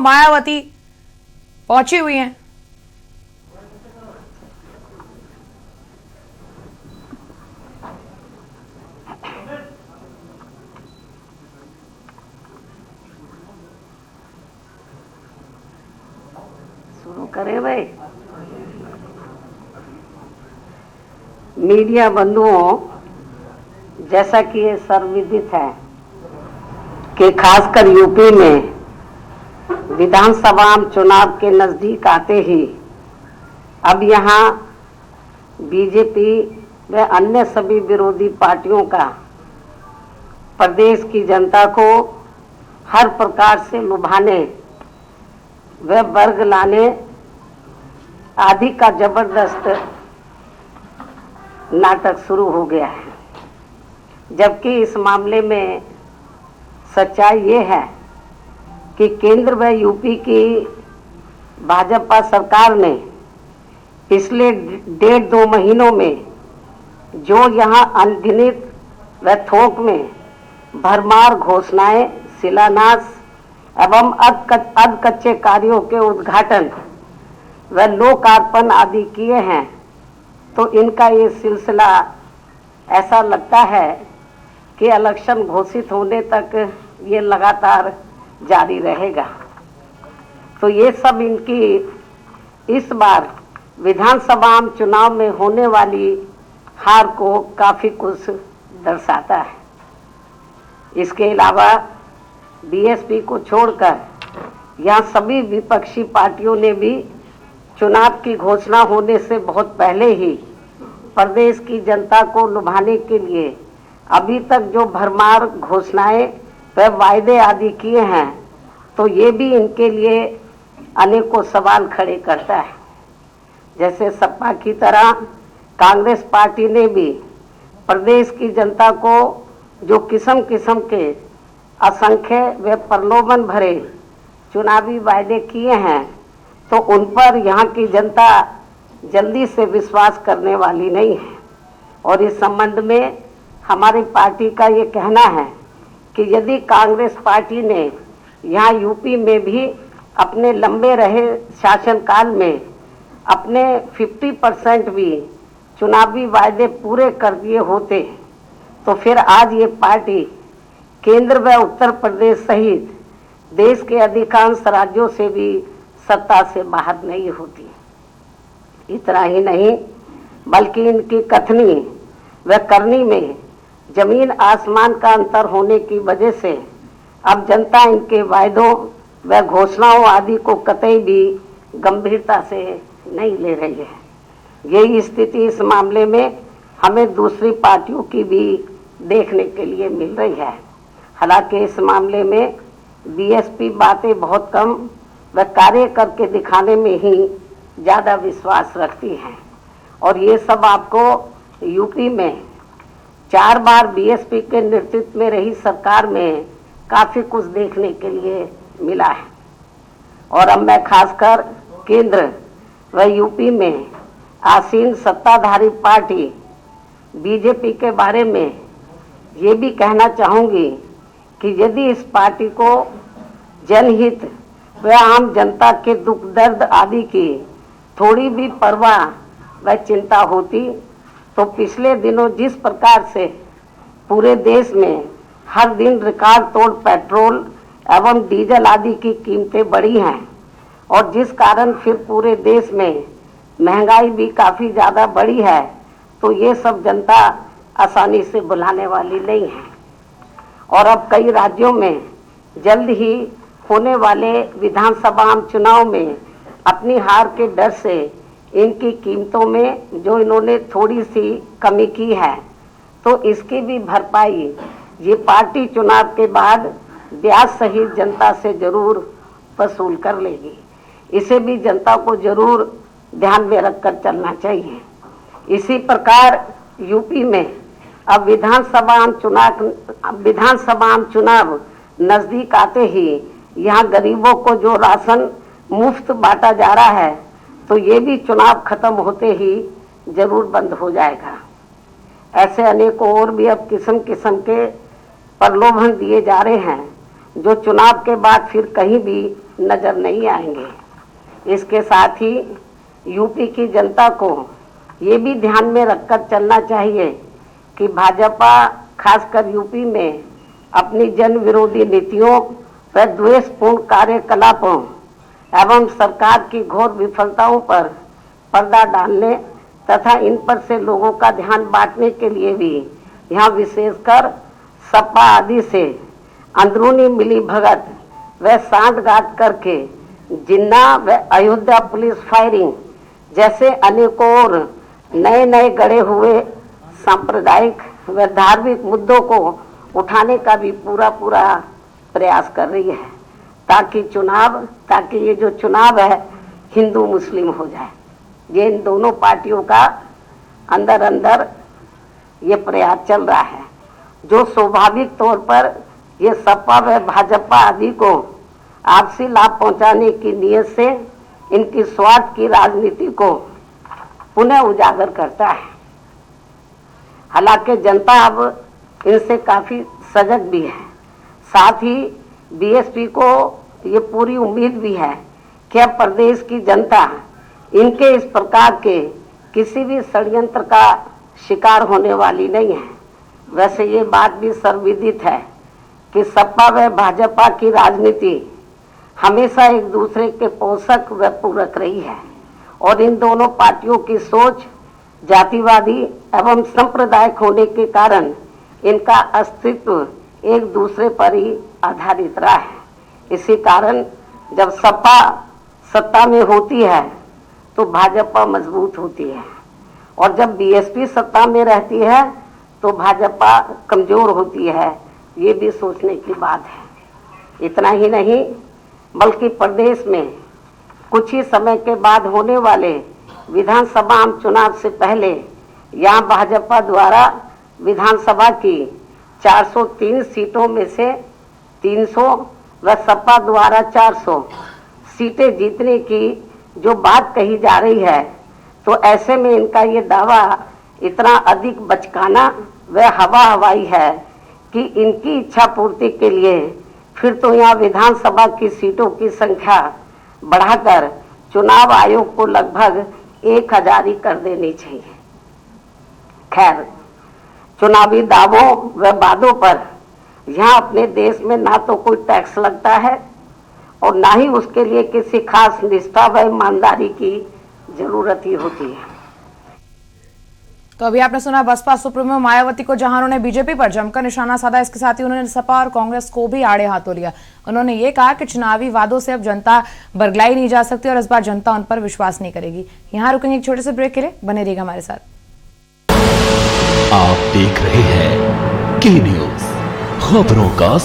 मायावती पहुंची हुई हैं। शुरू करें भाई। मीडिया बंधुओं, जैसा कि ये सर्वविदित है कि खासकर यूपी में विधानसभा चुनाव के नजदीक आते ही अब यहाँ बीजेपी व अन्य सभी विरोधी पार्टियों का प्रदेश की जनता को हर प्रकार से लुभाने व वर्ग लाने आदि का जबरदस्त नाटक शुरू हो गया है। जबकि इस मामले में सच्चाई ये है कि केंद्र व यूपी की भाजपा सरकार ने पिछले 1.5-2 महीनों में जो यहाँ अनगिनत व थोक में भरमार घोषणाएं, शिलान्यास एवं अध कच्चे कार्यों के उद्घाटन व लोकार्पण आदि किए हैं, तो इनका ये सिलसिला ऐसा लगता है कि इलेक्शन घोषित होने तक ये लगातार जारी रहेगा। तो ये सब इनकी इस बार विधानसभा चुनाव में होने वाली हार को काफ़ी कुछ दर्शाता है। इसके अलावा बीएसपी को छोड़कर यहाँ सभी विपक्षी पार्टियों ने भी चुनाव की घोषणा होने से बहुत पहले ही प्रदेश की जनता को लुभाने के लिए अभी तक जो भरमार घोषणाएं व वायदे आदि किए हैं, तो ये भी इनके लिए अनेकों सवाल खड़े करता है। जैसे सपा की तरह कांग्रेस पार्टी ने भी प्रदेश की जनता को जो किस्म किस्म के असंख्य व प्रलोभन भरे चुनावी वायदे किए हैं, तो उन पर यहाँ की जनता जल्दी से विश्वास करने वाली नहीं है। और इस संबंध में हमारी पार्टी का ये कहना है कि यदि कांग्रेस पार्टी ने यहाँ यूपी में भी अपने लंबे रहे शासनकाल में अपने 50% भी चुनावी वायदे पूरे कर दिए होते, तो फिर आज ये पार्टी केंद्र व उत्तर प्रदेश सहित देश के अधिकांश राज्यों से भी सत्ता से बाहर नहीं होती। इतना ही नहीं, बल्कि इनकी कथनी व करनी में जमीन आसमान का अंतर होने की वजह से अब जनता इनके वायदों व घोषणाओं आदि को कतई भी गंभीरता से नहीं ले रही है। यही स्थिति इस मामले में हमें दूसरी पार्टियों की भी देखने के लिए मिल रही है। हालांकि इस मामले में बीएसपी बातें बहुत कम व कार्य करके दिखाने में ही ज़्यादा विश्वास रखती हैं। और ये सब आपको यूपी में 4 बार बीएसपी के नेतृत्व में रही सरकार में काफ़ी कुछ देखने के लिए मिला है। और अब मैं खासकर केंद्र व यूपी में आसीन सत्ताधारी पार्टी बीजेपी के बारे में ये भी कहना चाहूँगी कि यदि इस पार्टी को जनहित व आम जनता के दुख दर्द आदि की थोड़ी भी परवाह व चिंता होती, तो पिछले दिनों जिस प्रकार से पूरे देश में हर दिन रिकॉर्ड तोड़ पेट्रोल एवं डीजल आदि की कीमतें बढ़ी हैं और जिस कारण फिर पूरे देश में महंगाई भी काफ़ी ज़्यादा बढ़ी है, तो ये सब जनता आसानी से भुलाने वाली नहीं है। और अब कई राज्यों में जल्द ही होने वाले विधानसभा चुनाव में अपनी हार के डर से इनकी कीमतों में जो इन्होंने थोड़ी सी कमी की है, तो इसकी भी भरपाई ये पार्टी चुनाव के बाद ब्याज सहित जनता से जरूर वसूल कर लेगी। इसे भी जनता को जरूर ध्यान में रखकर चलना चाहिए। इसी प्रकार यूपी में अब विधानसभा चुनाव नज़दीक आते ही यहाँ गरीबों को जो राशन मुफ्त बांटा जा रहा है, तो ये भी चुनाव खत्म होते ही जरूर बंद हो जाएगा। ऐसे अनेकों और भी अब किस्म किस्म के प्रलोभन दिए जा रहे हैं, जो चुनाव के बाद फिर कहीं भी नजर नहीं आएंगे। इसके साथ ही यूपी की जनता को ये भी ध्यान में रखकर चलना चाहिए कि भाजपा खासकर यूपी में अपनी जन विरोधी नीतियों व द्वेषपूर्ण कार्यकलापों एवं सरकार की घोर विफलताओं पर पर्दा डालने तथा इन पर से लोगों का ध्यान बांटने के लिए भी यहाँ विशेषकर सपा आदि से अंदरूनी मिली भगत व सांठगांठ करके जिन्ना व अयोध्या पुलिस फायरिंग जैसे अनेकों और नए नए गढ़े हुए सांप्रदायिक व धार्मिक मुद्दों को उठाने का भी पूरा प्रयास कर रही है, ताकि ये जो चुनाव है हिंदू मुस्लिम हो जाए। ये इन दोनों पार्टियों का अंदर ये प्रयास चल रहा है, जो स्वाभाविक तौर पर ये सपा व भाजपा आदि को आपसी लाभ पहुंचाने की नीयत से इनकी स्वार्थ की राजनीति को पुनः उजागर करता है। हालांकि जनता अब इनसे काफी सजग भी है। साथ ही बीएसपी को ये पूरी उम्मीद भी है कि अब प्रदेश की जनता इनके इस प्रकार के किसी भी षड्यंत्र का शिकार होने वाली नहीं है। वैसे ये बात भी सर्वविदित है कि सपा व भाजपा की राजनीति हमेशा एक दूसरे के पोषक व पूरक रही है और इन दोनों पार्टियों की सोच जातिवादी एवं सांप्रदायिक होने के कारण इनका अस्तित्व एक दूसरे पर ही आधारित रहा है। इसी कारण जब सपा सत्ता में होती है तो भाजपा मजबूत होती है और जब बीएसपी सत्ता में रहती है तो भाजपा कमजोर होती है। ये भी सोचने की बात है। इतना ही नहीं बल्कि प्रदेश में कुछ ही समय के बाद होने वाले विधानसभा आम चुनाव से पहले यहाँ भाजपा द्वारा विधानसभा की 403 सीटों में से 300 व सपा द्वारा 400 सीटें जीतने की जो बात कही जा रही है, तो ऐसे में इनका ये दावा इतना अधिक बचकाना व हवाई है कि इनकी इच्छा पूर्ति के लिए फिर तो यहाँ विधानसभा की सीटों की संख्या बढ़ाकर चुनाव आयोग को लगभग 1000 ही कर देनी चाहिए। खैर, चुनावी दावों व वादों पर यहाँ अपने देश में ना तो कोई टैक्स लगता है और ना ही उसके लिए किसी खास निष्ठा व ईमानदारी की जरूरत ही होती है। तो अभी आपने सुना बसपा सुप्रीमो मायावती को, जहां उन्होंने बीजेपी पर जमकर निशाना साधा। इसके साथ ही उन्होंने सपा और कांग्रेस को भी आड़े हाथों लिया। उन्होंने ये कहा कि चुनावी वादों से अब जनता बरगलाई नहीं जा सकती और इस बार जनता उन पर विश्वास नहीं करेगी। यहाँ रुकेंगे एक छोटे से ब्रेक के लिए, बने रहिएगा हमारे साथ। आप देख रहे हैं के न्यूज, खबरों का